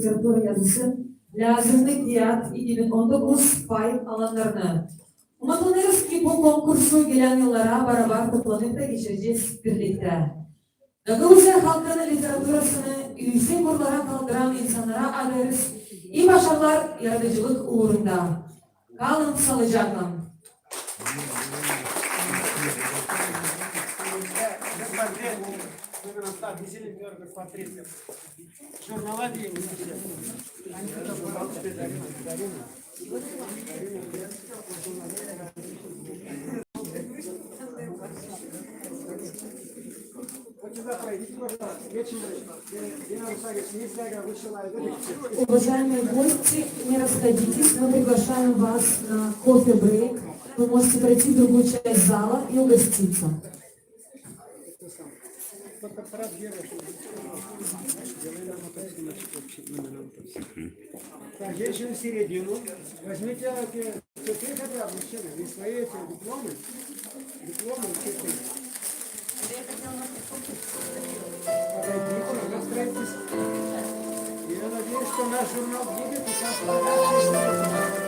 Literatür yazısı Lazımlık Diyat 2019 pay alanlarını. Umarız ki bu konkursu gelen yıllara beraber toplanıp da geçireceğiz birlikte. Gagavuzya halkının literatürasını yüksek kurlara kaldıran insanlara adarız. İyi başarılar yaratıcılık uğrunda. Kalın sağlıcakla. Уважаемые гости, не расходитесь, мы приглашаем вас на кофе-брейк. Вы можете пройти в другую часть зала и угоститься. Так, женщины в середину. Возьмите цветы хотя бы, мужчины, и свои эти дипломы. Дипломы и цветы. Подойдите, настройтесь. И я надеюсь, что наш журнал будет и как